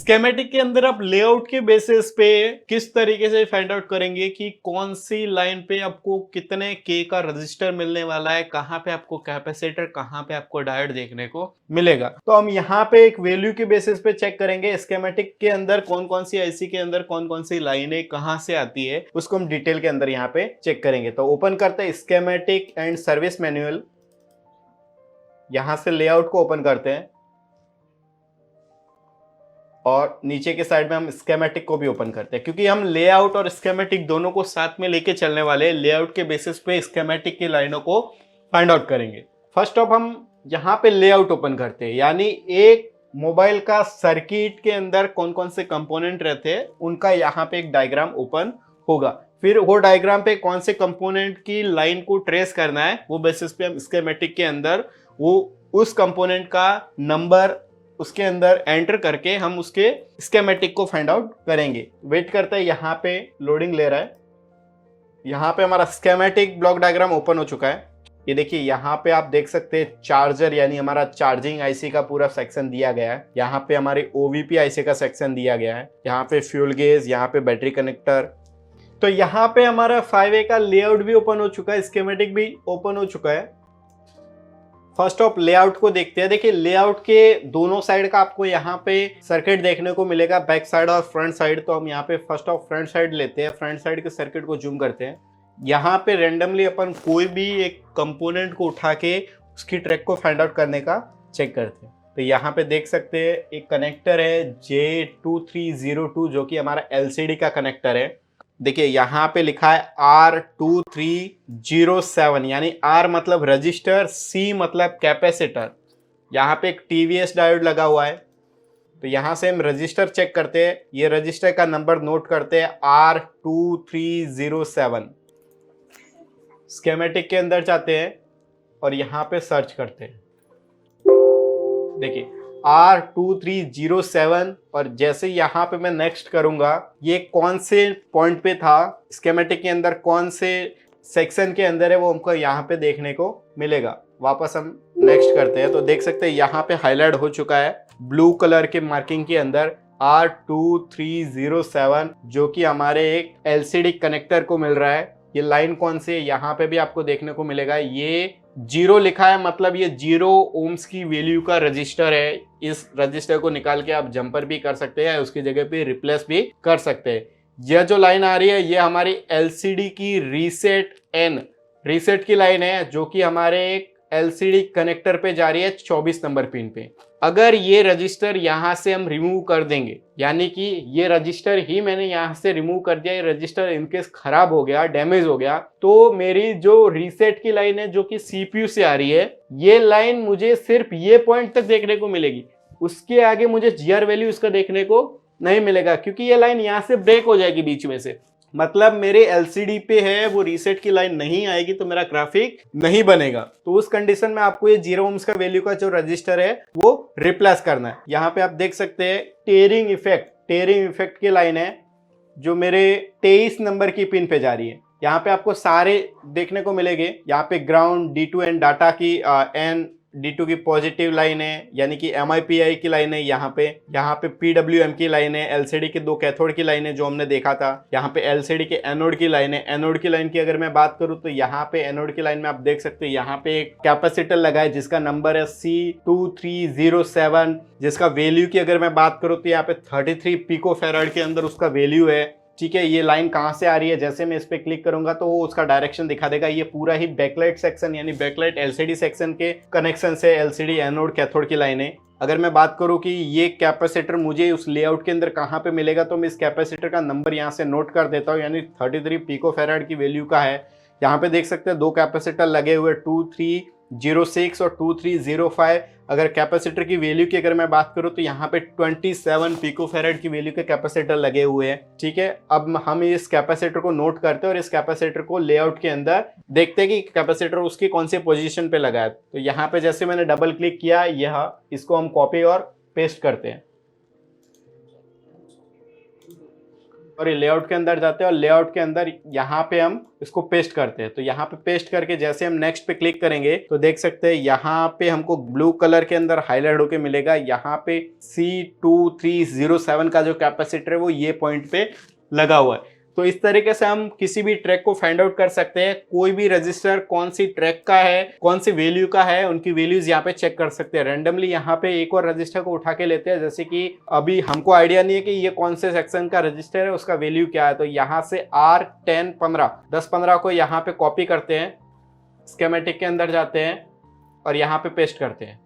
Schematic के अंदर आप लेआउट के बेसिस पे किस तरीके से फाइंड आउट करेंगे कि कौन सी लाइन पे आपको कितने के का रजिस्टर मिलने वाला है, कहां पे आपको कैपेसिटर, कहां पे आपको डायोड देखने को मिलेगा। तो हम यहाँ पे एक वैल्यू के बेसिस पे चेक करेंगे स्केमेटिक के अंदर कौन कौन सी आईसी के अंदर कौन कौन सी लाइनें कहां से आती है, उसको हम डिटेल के अंदर यहाँ पे चेक करेंगे। तो ओपन करते हैं स्केमेटिक एंड सर्विस मैनुअल, यहां से लेआउट को ओपन करते हैं और नीचे के साइड में हम स्केमेटिक को भी ओपन करते हैं, क्योंकि हम लेआउट और स्केमेटिक दोनों को साथ में लेके चलने वाले हैं। लेआउट के बेसिस पे स्केमेटिक की लाइनों को फाइंड आउट करेंगे। फर्स्ट ऑफ हम यहाँ पे लेआउट ओपन करते हैं, यानी एक मोबाइल का सर्किट के अंदर कौन कौन से कंपोनेंट रहते हैं उनका यहाँ पे एक डायग्राम ओपन होगा। फिर वो डायग्राम पे कौन से कंपोनेंट की लाइन को ट्रेस करना है वो बेसिस पे हम स्कीमेटिक के अंदर वो उस कंपोनेंट का नंबर उसके अंदर एंटर करके हम उसके स्कीमेटिक को फाइंड आउट करेंगे। वेट करते हैं, यहाँ पे लोडिंग ले रहा है। यहाँ पे हमारा स्कीमेटिक ब्लॉक डायग्राम ओपन हो चुका है। ये देखिए यहाँ पे आप देख सकते हैं चार्जर यानी हमारा चार्जिंग आईसी का पूरा सेक्शन दिया गया है। यहाँ पे हमारे ओवीपी आईसी का सेक्शन दिया गया है। यहाँ पे फ्यूल गेज, यहाँ पे बैटरी कनेक्टर। तो यहाँ पे हमारा 5A का लेआउट भी ओपन हो चुका है, स्कीमेटिक भी ओपन हो चुका है। फर्स्ट ऑफ लेआउट को देखते हैं। देखिए लेआउट के दोनों साइड का आपको यहाँ पे सर्किट देखने को मिलेगा, बैक साइड और फ्रंट साइड। तो हम यहाँ पे फर्स्ट ऑफ फ्रंट साइड लेते हैं, फ्रंट साइड के सर्किट को जूम करते हैं। यहाँ पे रेंडमली अपन कोई भी एक कंपोनेंट को उठा के उसकी ट्रैक को फाइंड आउट करने का चेक करते हैं। तो यहाँ पे देख सकते हैं एक कनेक्टर है J2302 जो कि हमारा LCD का कनेक्टर है। देखिए यहाँ पे लिखा है R2307, यानी R मतलब रजिस्टर, C मतलब कैपेसिटर। यहाँ पे एक TVS डायोड लगा हुआ है। तो यहाँ से हम रजिस्टर चेक करते हैं, ये रजिस्टर का नंबर नोट करते हैं R2307। स्कीमेटिक के अंदर जाते हैं और यहाँ पे सर्च करते हैं। देखिए R2307 और जैसे यहाँ पे मैं नेक्स्ट करूंगा, ये कौन से पॉइंट पे था स्कीमेटिक के अंदर, कौन से सेक्शन के अंदर है वो हमको यहाँ पे देखने को मिलेगा। वापस हम नेक्स्ट करते हैं तो देख सकते हैं यहाँ पे हाईलाइट हो चुका है ब्लू कलर के मार्किंग के अंदर R2307 जो कि हमारे एक LCD कनेक्टर को मिल रहा है। ये लाइन कौन सी है यहाँ पे भी आपको देखने को मिलेगा, ये 0 लिखा है, मतलब ये 0 ओम्स की वैल्यू का रजिस्टर है। इस रजिस्टर को निकाल के आप जंपर भी कर सकते हैं, उसकी जगह पे रिप्लेस भी कर सकते हैं। यह जो लाइन आ रही है ये हमारी LCD की रीसेट की लाइन है जो कि हमारे एक LCD कनेक्टर पे जा रही है 24 नंबर पिन पे। अगर ये रजिस्टर यहाँ से हम रिमूव कर देंगे, यानी कि ये रजिस्टर ही मैंने यहाँ से रिमूव कर दिया, ये रजिस्टर इनकेस खराब हो गया, डैमेज हो गया, तो मेरी जो रीसेट की लाइन है जो कि CPU से आ रही है, ये लाइन मुझे सिर्फ ये पॉइंट तक देखने को मिलेगी। उसके आगे मुझे जीआर वैल्यू इसका देखने को नहीं मिलेगा, क्योंकि ये लाइन यहाँ से ब्रेक हो जाएगी बीच में से। मतलब मेरे LCD पे है वो रीसेट की लाइन नहीं आएगी तो मेरा ग्राफिक नहीं बनेगा। तो उस कंडीशन में आपको ये 0 ओम्स का वैल्यू का जो रजिस्टर है वो रिप्लेस करना है। यहाँ पे आप देख सकते हैं टेयरिंग इफेक्ट की लाइन है जो मेरे 23 नंबर की पिन पे जा रही है। यहाँ पे आपको सारे देखने को मिलेंगे। यहाँ पे ग्राउंड D2 एंड डाटा की D2 की पॉजिटिव लाइन है, यानी कि MIPI की लाइन है। यहाँ पे PWM की लाइन है, LCD के 2 कैथोड की लाइन है जो हमने देखा था। यहाँ पे LCD के एनोड की लाइन है। एनोड की लाइन की अगर मैं बात करूँ तो यहाँ पे एनोड की लाइन में आप देख सकते हैं यहाँ पे एक कैपेसिटर लगा है जिसका नंबर है C2307, जिसका वैल्यू की अगर मैं बात करूँ तो यहाँ पे 33 पिको फैराड के अंदर उसका वैल्यू है। ठीक है, ये लाइन कहाँ से आ रही है, जैसे मैं इस पे क्लिक करूंगा तो वो उसका डायरेक्शन दिखा देगा। ये पूरा ही बैकलाइट सेक्शन यानी बैकलाइट LCD सेक्शन के कनेक्शन से LCD एनोड कैथोड की लाइन है। अगर मैं बात करूं कि ये कैपेसिटर मुझे उस लेआउट के अंदर कहाँ पे मिलेगा, तो मैं इस कैपेसिटर का नंबर यहाँ से नोट कर देता हूँ, यानी 33 पिको फैराड की वैल्यू का है। यहाँ पे देख सकते हैं 2 कैपेसिटर लगे हुए 2306 और 2305। अगर कैपेसिटर की वैल्यू की अगर मैं बात करूं तो यहाँ पे 27 पिको फैराड की वैल्यू के कैपेसिटर लगे हुए हैं। ठीक है, अब हम इस कैपेसिटर को नोट करते हैं और इस कैपेसिटर को लेआउट के अंदर देखते हैं कि कैपेसिटर उसकी कौन सी पोजीशन पे लगा है। तो यहाँ पे जैसे मैंने डबल क्लिक किया, यह इसको हम कॉपी और पेस्ट करते हैं। और ये लेआउट के अंदर जाते हैं और लेआउट के अंदर यहाँ पे हम इसको पेस्ट करते हैं। तो यहाँ पे पेस्ट करके जैसे हम नेक्स्ट पे क्लिक करेंगे तो देख सकते हैं यहाँ पे हमको ब्लू कलर के अंदर हाईलाइट होके मिलेगा। यहाँ पे C2307 का जो कैपेसिटर है वो ये पॉइंट पे लगा हुआ है। तो इस तरीके से हम किसी भी ट्रैक को फाइंड आउट कर सकते हैं। कोई भी रजिस्टर कौन सी ट्रैक का है, कौन सी वैल्यू का है, उनकी वैल्यूज यहाँ पे चेक कर सकते हैं। रैंडमली यहाँ पे एक और रजिस्टर को उठा के लेते हैं, जैसे कि अभी हमको आइडिया नहीं है कि ये कौन से सेक्शन का रजिस्टर है, उसका वैल्यू क्या है। तो यहाँ से R1015 1015 को यहाँ पे कॉपी करते हैं, स्कीमेटिक के अंदर जाते हैं और यहाँ पे पेस्ट करते हैं।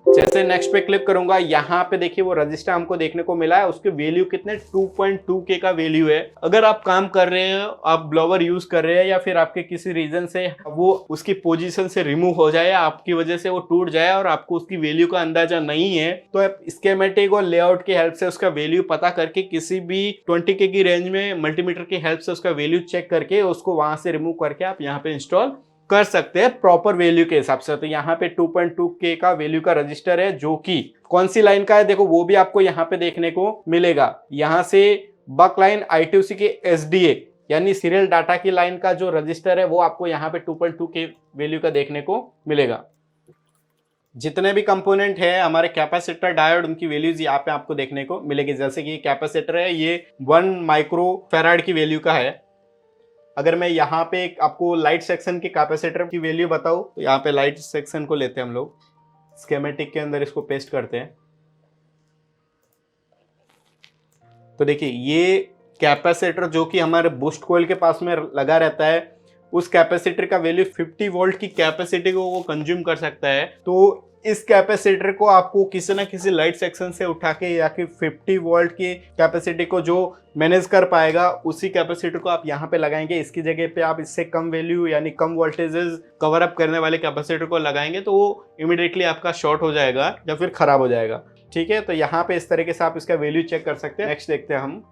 जैसे नेक्स्ट पे क्लिक करूंगा, यहाँ पे देखिए वो रजिस्टर हमको देखने को मिला है। उसके वैल्यू कितने 2.2K का वैल्यू है। अगर आप काम कर रहे हैं, आप ब्लोवर यूज कर रहे हैं या फिर आपके किसी रीजन से वो उसकी पोजीशन से रिमूव हो जाए, आपकी वजह से वो टूट जाए और आपको उसकी वैल्यू का अंदाजा नहीं है, तो आप स्कीमेटिक और लेआउट की हेल्प से उसका वैल्यू पता करके किसी भी 20K की रेंज में मल्टीमीटर की हेल्प से उसका वैल्यू चेक करके उसको वहां से रिमूव करके आप यहाँ पे इंस्टॉल कर सकते हैं प्रॉपर वैल्यू के हिसाब से। तो यहाँ पे 2.2K का वैल्यू का रजिस्टर है, जो कि कौन सी लाइन का है देखो वो भी आपको यहाँ पे देखने को मिलेगा। यहाँ से बक लाइन I2C के SDA यानी सीरियल डाटा की लाइन का जो रजिस्टर है वो आपको यहाँ पे 2.2K वैल्यू का देखने को मिलेगा। जितने भी कंपोनेंट है हमारे कैपेसिटर, डायोड, उनकी वैल्यूज यहाँ पे आपको देखने को मिलेगी। जैसे कि कैपेसिटर है, ये 1 माइक्रो फैराड की वैल्यू का है। अगर मैं यहाँ पे आपको लाइट सेक्शन के कैपेसिटर की वैल्यू बताऊं तो यहाँ पे लाइट सेक्शन को लेते हैं हम लोग, स्कीमेटिक के अंदर इसको पेस्ट करते हैं। तो देखिए ये कैपेसिटर जो कि हमारे बूस्ट कॉइल के पास में लगा रहता है, उस कैपेसिटर का वैल्यू 50 वोल्ट की कैपेसिटी को वो कंज्यूम कर सकता है। तो इस कैपेसिटर को आपको किसी ना किसी लाइट सेक्शन से उठा के या कि 50 वोल्ट की कैपेसिटी को जो मैनेज कर पाएगा उसी कैपेसिटर को आप यहाँ पे लगाएंगे। इसकी जगह पे आप इससे कम वैल्यू यानी कम वोल्टेजेस कवर अप करने वाले कैपेसिटर को लगाएंगे तो वो इमीडिएटली आपका शॉर्ट हो जाएगा या फिर खराब हो जाएगा। ठीक है, तो यहाँ पे इस तरीके से आप इसका वैल्यू चेक कर सकते हैं। नेक्स्ट देखते हैं हम,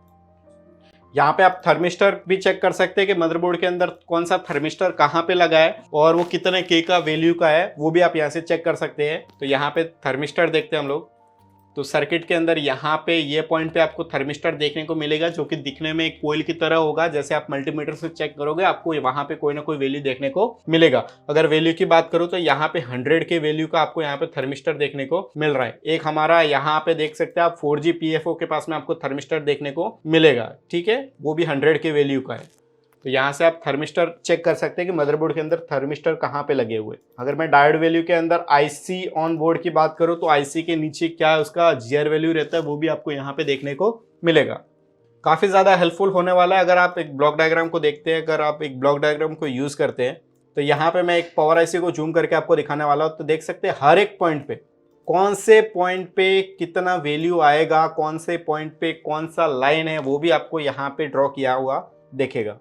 यहाँ पे आप थर्मिस्टर भी चेक कर सकते हैं कि मदरबोर्ड के अंदर कौन सा थर्मिस्टर कहाँ पे लगा है और वो कितने K का वैल्यू का है, वो भी आप यहाँ से चेक कर सकते हैं। तो यहाँ पे थर्मिस्टर देखते हैं हम लोग। तो सर्किट के अंदर यहाँ पे ये पॉइंट पे आपको थर्मिस्टर देखने को मिलेगा, जो कि दिखने में एक कोयल की तरह होगा। जैसे आप मल्टीमीटर से चेक करोगे आपको वहां पे कोई ना कोई वैल्यू देखने को मिलेगा। अगर वैल्यू की बात करूं तो यहाँ पे 100 के वैल्यू का आपको यहाँ पे थर्मिस्टर देखने को मिल रहा है। एक हमारा यहाँ पे देख सकते हैं आप 4G PFO के पास में आपको थर्मिस्टर देखने को मिलेगा। ठीक है, वो भी 100 के वैल्यू का है। तो यहाँ से आप थर्मिस्टर चेक कर सकते हैं कि मदरबोर्ड के अंदर थर्मिस्टर कहाँ पे लगे हुए। अगर मैं डायोड वैल्यू के अंदर IC ऑन बोर्ड की बात करूँ तो IC के नीचे क्या उसका GR वैल्यू रहता है वो भी आपको यहाँ पे देखने को मिलेगा। काफ़ी ज़्यादा हेल्पफुल होने वाला है। अगर आप एक ब्लॉक डायग्राम को देखते हैं, अगर आप एक ब्लॉक डायग्राम को यूज़ करते हैं तो यहाँ पे मैं एक पावर IC को जूम करके आपको दिखाने वाला हूँ। तो देख सकते हैं हर एक पॉइंट पे कौन से पॉइंट पे कितना वैल्यू आएगा, कौन से पॉइंट पे कौन सा लाइन है, वो भी आपको यहाँ पे ड्रॉ किया हुआ देखेगा।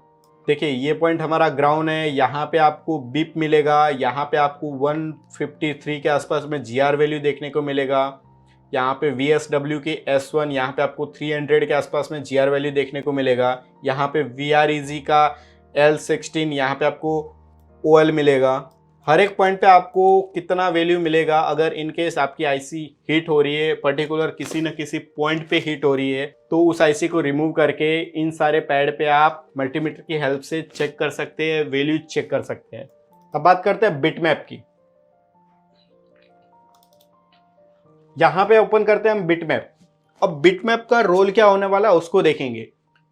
देखिए ये पॉइंट हमारा ग्राउंड है, यहाँ पे आपको बीप मिलेगा, यहाँ पे आपको 153 के आसपास में GR वैल्यू देखने को मिलेगा। यहाँ पे VSW के S1 यहाँ पे आपको 300 के आसपास में GR वैल्यू देखने को मिलेगा। यहाँ पे VREG का L16 यहाँ पे आपको OL मिलेगा। हर एक पॉइंट पे आपको कितना वैल्यू मिलेगा। अगर इन केस आपकी IC हीट हो रही है, पर्टिकुलर किसी न किसी पॉइंट पे हीट हो रही है, तो उस IC को रिमूव करके इन सारे पैड पे आप मल्टीमीटर की हेल्प से चेक कर सकते हैं, वैल्यू चेक कर सकते हैं। अब बात करते हैं बिटमैप की। यहाँ पे ओपन करते हैं हम बिटमैप। अब बिटमैप का रोल क्या होने वाला है उसको देखेंगे।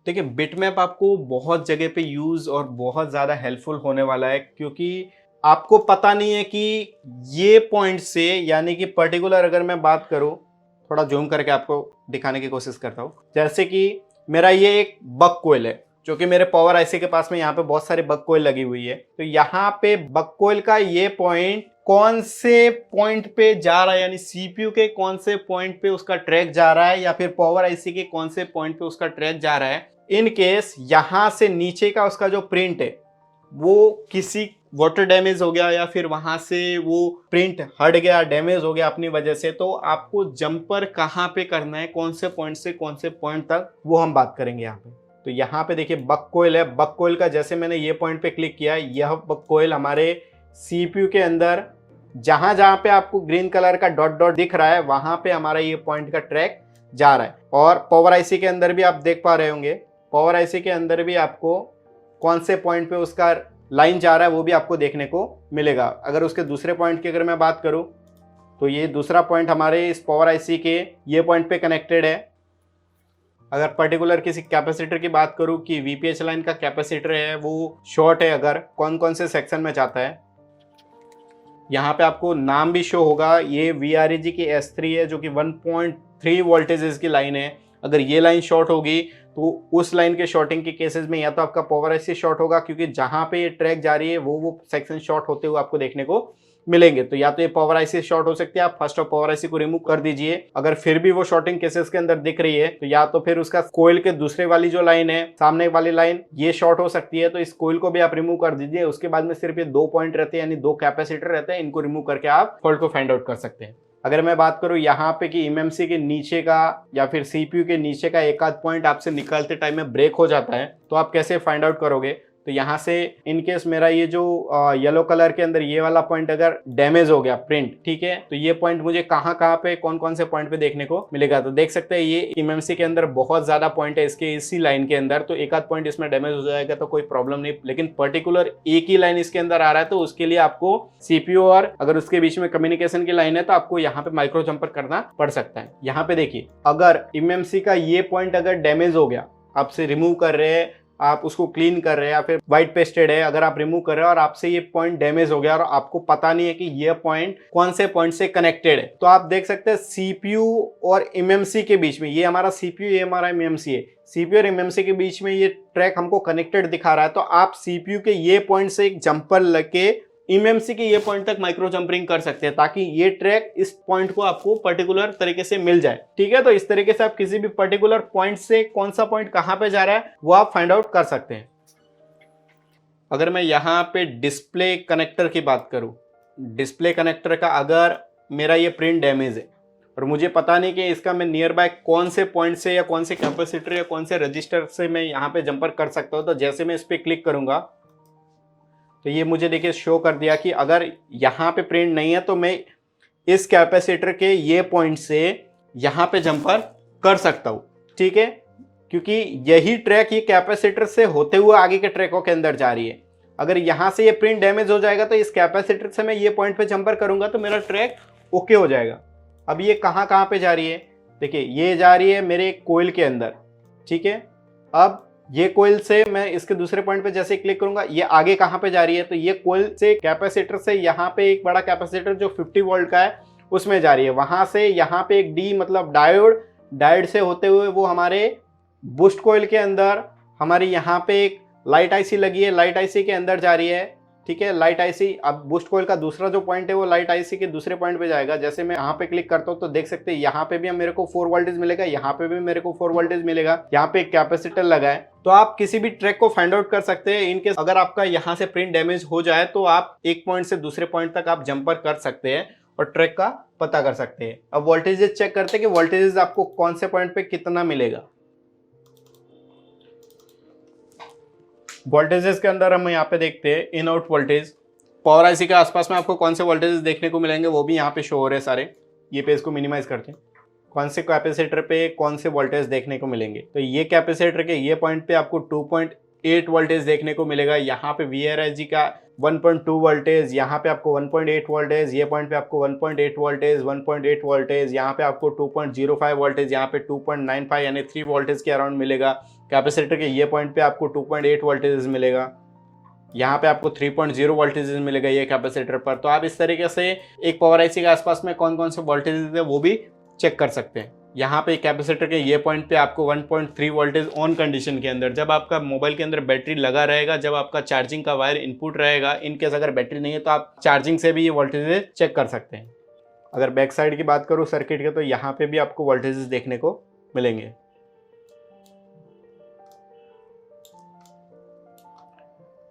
देखिए बिटमैप आपको बहुत जगह पे यूज और बहुत ज़्यादा हेल्पफुल होने वाला है, क्योंकि आपको पता नहीं है कि ये पॉइंट से यानी कि पर्टिकुलर अगर मैं बात करूं, थोड़ा जूम करके आपको दिखाने की कोशिश करता हूं। जैसे कि मेरा ये एक बक कोयल है जो कि मेरे पावर IC के पास में यहाँ पे बहुत सारी बक कोयल लगी हुई है। तो यहाँ पे बक कोयल का ये पॉइंट कौन से पॉइंट पे जा रहा है, यानी CPU के कौन से पॉइंट पे उसका ट्रैक जा रहा है या फिर पावर IC के कौन से पॉइंट पे उसका ट्रैक जा रहा है। इन केस यहाँ से नीचे का उसका जो प्रिंट है वो किसी वाटर डैमेज हो गया या फिर वहां से वो प्रिंट हट गया, डैमेज हो गया अपनी वजह से, तो आपको जंपर कहाँ पे करना है, कौन से पॉइंट से कौन से पॉइंट तक, वो हम बात करेंगे यहाँ पे। तो यहाँ पे देखिए बक कोयल है। बक कोयल का जैसे मैंने ये पॉइंट पे क्लिक किया, यह बक कोयल हमारे CPU के अंदर जहां जहां पे आपको ग्रीन कलर का डॉट डॉट दिख रहा है वहां पे हमारा ये पॉइंट का ट्रैक जा रहा है। और पावर IC के अंदर भी आप देख पा रहे होंगे पावर आईसी के अंदर भी आपको कौन से पॉइंट पे उसका लाइन जा रहा है वो भी आपको देखने को मिलेगा। अगर उसके दूसरे पॉइंट की अगर मैं बात करूं तो ये दूसरा पॉइंट हमारे इस पावर आईसी के ये पॉइंट पे कनेक्टेड है। अगर पर्टिकुलर किसी कैपेसिटर की बात करूं कि वीपीएच लाइन का कैपेसिटर है वो शॉर्ट है, अगर कौन कौन से सेक्शन में जाता है, यहाँ पे आपको नाम भी शो होगा। ये VREG की S3 है जो कि 1.3 वोल्टेज की लाइन है। अगर ये लाइन शॉर्ट होगी तो उस लाइन के शॉर्टिंग के केसेस में या तो आपका पावर आईसी शॉर्ट होगा, क्योंकि जहां पे ये ट्रैक जा रही है वो सेक्शन शॉर्ट होते हुए आपको देखने को मिलेंगे। तो या तो ये पावर आईसी शॉर्ट हो सकती है, आप फर्स्ट ऑफ पावर आईसी को रिमूव कर दीजिए। अगर फिर भी वो शॉर्टिंग केसेस के अंदर दिख रही है तो या तो फिर उसका कोयल के दूसरे वाली जो लाइन है, सामने वाली लाइन, ये शॉर्ट हो सकती है। तो इस कोयल को भी आप रिमूव कर दीजिए। उसके बाद में सिर्फ ये 2 पॉइंट रहते हैं, यानी 2 कैपेसिटर रहते हैं। इनको रिमूव करके आप फॉल्ट को फाइंड आउट कर सकते हैं। अगर मैं बात करूं यहाँ पे कि एमएमसी के नीचे का या फिर सीपीयू के नीचे का एक आध पॉइंट आपसे निकालते टाइम में ब्रेक हो जाता है, तो आप कैसे फाइंड आउट करोगे? तो यहाँ से इनकेस मेरा ये जो येलो कलर के अंदर ये वाला पॉइंट अगर डैमेज हो गया प्रिंट, ठीक है, तो ये पॉइंट मुझे कहाँ कहाँ पे कौन कौन से पॉइंट पे देखने को मिलेगा? तो देख सकते हैं ये एमएमसी के अंदर बहुत ज्यादा पॉइंट है इसके इसी लाइन के अंदर, तो एक आध पॉइंट इसमें डैमेज हो जाएगा तो कोई प्रॉब्लम नहीं। लेकिन पर्टिकुलर एक ही लाइन इसके अंदर आ रहा है तो उसके लिए आपको सीपीयू और अगर उसके बीच में कम्युनिकेशन की लाइन है तो आपको यहाँ पे माइक्रो जंपर करना पड़ सकता है। यहाँ पे देखिए, अगर एमएमसी का ये पॉइंट अगर डैमेज हो गया, आपसे रिमूव कर रहे हैं, आप उसको क्लीन कर रहे हैं या फिर व्हाइट पेस्टेड है, अगर आप रिमूव कर रहे हैं और आपसे ये पॉइंट डैमेज हो गया और आपको पता नहीं है कि ये पॉइंट कौन से पॉइंट से कनेक्टेड है, तो आप देख सकते हैं सीपीयू और एमएमसी के बीच में, ये हमारा सीपीयू, ये हमारा एमएमसी है, सीपीयू और एमएमसी के बीच में ये ट्रैक हमको कनेक्टेड दिखा रहा है। तो आप सीपीयू के ये पॉइंट से एक जंपर लगे एमएमसी के ये पॉइंट तक माइक्रो जंपरिंग कर सकते हैं ताकि ये ट्रैक इस पॉइंट को आपको पर्टिकुलर तरीके से मिल जाए। ठीक है, तो इस तरीके से आप किसी भी पर्टिकुलर पॉइंट से कौन सा पॉइंट कहां पे जा रहा है वो आप फाइंड आउट कर सकते हैं। अगर मैं यहाँ पे डिस्प्ले कनेक्टर की बात करूं, डिस्प्ले कनेक्टर का अगर मेरा ये प्रिंट डैमेज है और मुझे पता नहीं कि इसका मैं नियर बाय कौन से पॉइंट से या कौन से कैपेसिटर या कौन से रजिस्टर से मैं यहाँ पे जंपर कर सकता हूँ, तो जैसे मैं इस पर क्लिक करूंगा तो ये मुझे देखिए शो कर दिया कि अगर यहाँ पे प्रिंट नहीं है तो मैं इस कैपेसिटर के ये पॉइंट से यहाँ पे जंपर कर सकता हूँ। ठीक है, क्योंकि यही ट्रैक ये कैपेसिटर से होते हुए आगे के ट्रैकों के अंदर जा रही है। अगर यहाँ से ये प्रिंट डैमेज हो जाएगा तो इस कैपेसिटर से मैं ये पॉइंट पे जंपर करूंगा तो मेरा ट्रैक ओके हो जाएगा। अब ये कहाँ कहाँ पे जा रही है? देखिए, ये जा रही है मेरे कोयल के अंदर। ठीक है, अब ये कोयल से मैं इसके दूसरे पॉइंट पे जैसे क्लिक करूंगा, ये आगे कहां पे जा रही है? तो ये कोयल से कैपेसिटर से यहाँ पे एक बड़ा कैपेसिटर जो 50 वोल्ट का है उसमें जा रही है। वहां से यहाँ पे एक डी मतलब डायोड से होते हुए वो हमारे बूस्ट कोयल के अंदर, हमारी यहाँ पे एक लाइट आईसी लगी है, लाइट आईसी के अंदर जा रही है। ठीक है, लाइट आईसी, अब बूस्ट कोयल का दूसरा जो पॉइंट है वो लाइट आईसी के दूसरे पॉइंट पे जाएगा। जैसे मैं यहाँ पे क्लिक करता हूँ तो देख सकते हैं यहाँ पे भी मेरे को 4 वोल्टेज मिलेगा, यहाँ पे भी मेरे को 4 वोल्टेज मिलेगा, यहाँ पे एक कैपेसिटर लगा है। तो आप किसी भी ट्रैक को फाइंड आउट कर सकते हैं। इनकेस अगर आपका यहाँ से प्रिंट डैमेज हो जाए तो आप एक पॉइंट से दूसरे पॉइंट तक आप जंपर कर सकते हैं और ट्रैक का पता कर सकते हैं। अब वोल्टेजेस चेक करते हैं कि वोल्टेजेस आपको कौन से पॉइंट पे कितना मिलेगा। वोल्टेजेस के अंदर हम यहाँ पे देखते हैं in out voltage. Power IC के आसपास में आपको कौन से वोल्टेज देखने को मिलेंगे वो भी यहाँ पे शो हो रहे हैं सारे। ये पेज को मिनिमाइज करते हैं, कौन से कैपेसिटर पे कौन से वोल्टेज देखने को मिलेंगे। तो ये कैपेसिटर के ये पॉइंट पे आपको 2.8 वोल्टेज देखने को मिलेगा। यहाँ पे VRIG का 1.2 वोल्टेज, यहाँ पे आपको 1.8 वोल्टेज, ये पॉइंट पे आपको 1.8 वोल्टेज, 1.8 वोल्टेज, यहाँ पे आपको 2.05 वोल्टेज, यहाँ पे 2.95 यानी 3 वोल्टेज के अराउंड मिलेगा। कैपेसिटर के ये पॉइंट पे आपको 2.8 वोल्टेज मिलेगा, यहाँ पे आपको 3.0 वोल्टेज मिलेगा ये कैपेसिटर पर। तो आप इस तरीके से एक पावर आईसी के आसपास में कौन कौन से वोल्टेज है वो भी चेक कर सकते हैं। यहाँ पे कैपेसिटर के ये पॉइंट पे आपको 1.3 वोल्टेज ऑन कंडीशन के अंदर, जब आपका मोबाइल के अंदर बैटरी लगा रहेगा, जब आपका चार्जिंग का वायर इनपुट रहेगा, इनकेस अगर बैटरी नहीं है तो आप चार्जिंग से भी ये वोल्टेज चेक कर सकते हैं। अगर बैक साइड की बात करूँ सर्किट के, तो यहाँ पे भी आपको वोल्टेज देखने को मिलेंगे।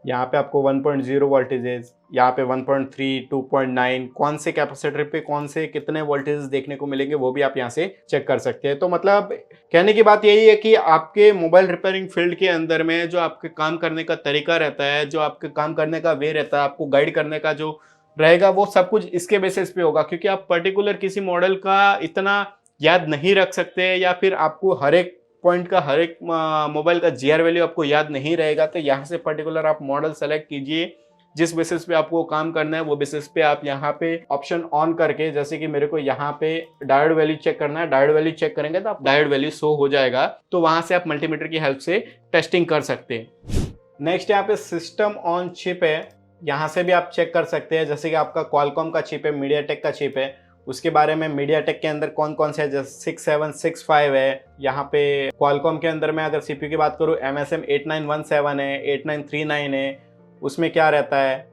यहाँ पे आपको 1.0 वोल्टेजेस, यहाँ पे 1.3, 2.9, कौन से कैपेसिटर पे कौन से कितने वोल्टेज देखने को मिलेंगे वो भी आप यहाँ से चेक कर सकते हैं। तो मतलब कहने की बात यही है कि आपके मोबाइल रिपेयरिंग फील्ड के अंदर में जो आपके काम करने का तरीका रहता है, जो आपके काम करने का वे रहता है, आपको गाइड करने का जो रहेगा, वो सब कुछ इसके बेसिस पे होगा। क्योंकि आप पर्टिकुलर किसी मॉडल का इतना याद नहीं रख सकते या फिर आपको हर एक पॉइंट का, हर एक मोबाइल का जीआर वैल्यू आपको याद नहीं रहेगा, तो यहाँ से पर्टिकुलर आप मॉडल सेलेक्ट कीजिए, जिस बेसिस पे आपको काम करना है वो बेसिस पे आप यहाँ पे ऑप्शन ऑन करके, जैसे कि मेरे को यहाँ पे डायोड वैल्यू चेक करना है, डायोड वैल्यू चेक करेंगे तो आप डायोड वैल्यू शो हो जाएगा, तो वहां से आप मल्टीमीटर की हेल्प से टेस्टिंग कर सकते हैं। नेक्स्ट यहाँ पे सिस्टम ऑन चिप है, यहाँ से भी आप चेक कर सकते हैं, जैसे कि आपका क्वालकॉम का चिप है, मीडियाटेक का चिप है, उसके बारे में मीडियाटेक के अंदर कौन कौन से है, जैसे 6765 है, यहाँ पे क्वालकॉम के अंदर मैं अगर सीपीयू की बात करूँ MSM 8917 है, 8939 है, उसमें क्या रहता है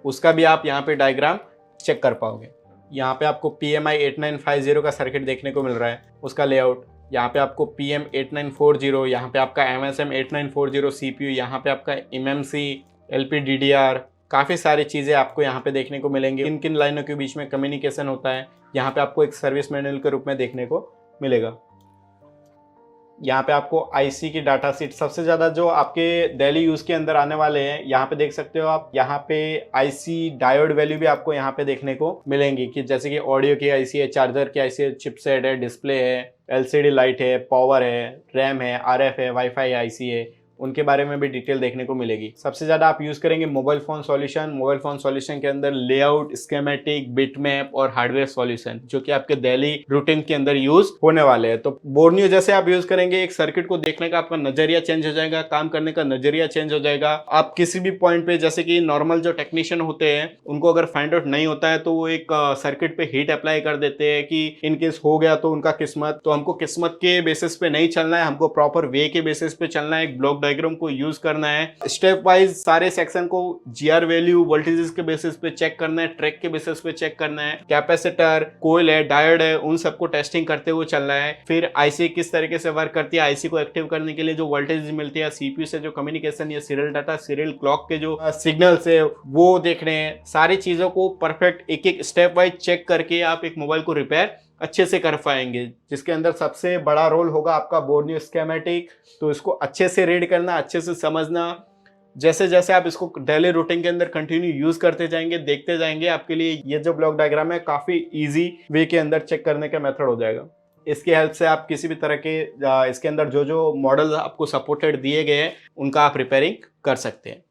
उसका भी आप यहाँ पे डायग्राम चेक कर पाओगे। यहाँ पे आपको PMI 8950 का सर्किट देखने को मिल रहा है, उसका लेआउट, यहाँ पे आपको PM 8940, यहाँ पे आपका MSM 8940 CPU, यहाँ पे आपका MMC, LPDDR, काफ़ी सारी चीज़ें आपको यहाँ पे देखने को मिलेंगी, किन किन लाइनों के बीच में कम्युनिकेशन होता है, यहाँ पे आपको एक सर्विस मैनुअल के रूप में देखने को मिलेगा। यहाँ पे आपको आईसी की डाटा सीट, सबसे ज़्यादा जो आपके डेली यूज़ के अंदर आने वाले हैं, यहाँ पे देख सकते हो आप, यहाँ पे आईसी डायोड वैल्यू भी आपको यहाँ पे देखने को मिलेंगी, कि जैसे कि ऑडियो की आईसी है, चार्जर की आईसी है, चिपसेट है, डिस्प्ले है, एलसीडी लाइट है, पावर है, रैम है, आरएफ है, वाईफाई आईसी है, उनके बारे में भी डिटेल देखने को मिलेगी। सबसे ज़्यादा आप यूज़ करेंगे mobile phone solution. Mobile phone solution के अंदर लेआउट, स्कीमेटिक, बिटमैप और हार्डवेयर सॉल्यूशन, जो कि आपके डेली रूटीन के अंदर यूज़ होने वाले हैं। तो बोर्नियो जैसे आप यूज़ करेंगे, एक सर्किट को देखने का आपका नज़रिया चेंज हो जाएगा, काम करने का नज़रिया चेंज हो जाएगा। आप किसी भी पॉइंट पे, जैसे कि नॉर्मल जो टेक्नीशियन होते हैं, उनको अगर फाइंड आउट नहीं होता है तो वो एक सर्किट पे हीट अप्लाई कर देते हैं कि इनकेस हो गया तो उनका किस्मत। तो हमको किस्मत के बेसिस पे नहीं चलना है, हमको प्रॉपर वे के बेसिस पे चलना है, एक ब्लॉक डायग्राम को यूज करना है, स्टेप वाइज सारे सेक्शन को जीआर वैल्यू, वोल्टेजेस के बेसिस पे चेक करना है, ट्रैक के बेसिस पे चेक करना है, कैपेसिटर, कोयल है, डायोड है, उन सबको टेस्टिंग करते हुए चलना है। फिर आईसी किस तरीके से वर्क करती है, आईसी को एक्टिव करने के लिए जो वोल्टेज मिलती है, सीपीयू से जो कम्युनिकेशन या सीरियल डाटा, सीरियल क्लॉक के जो सिग्नल्स है वो देखने हैं। सारी चीजों को परफेक्ट एक एक स्टेप वाइज चेक करके आप एक मोबाइल को रिपेयर अच्छे से कर पाएंगे, जिसके अंदर सबसे बड़ा रोल होगा आपका बोर्नियो स्कीमेटिक। तो इसको अच्छे से रीड करना, अच्छे से समझना, जैसे जैसे आप इसको डेली रूटीन के अंदर कंटिन्यू यूज करते जाएंगे, देखते जाएंगे, आपके लिए ये जो ब्लॉक डायग्राम है काफी इजी वे के अंदर चेक करने का मेथड हो जाएगा। इसकी हेल्प से आप किसी भी तरह के इसके अंदर जो जो मॉडल आपको सपोर्टेड दिए गए हैं उनका आप रिपेयरिंग कर सकते हैं।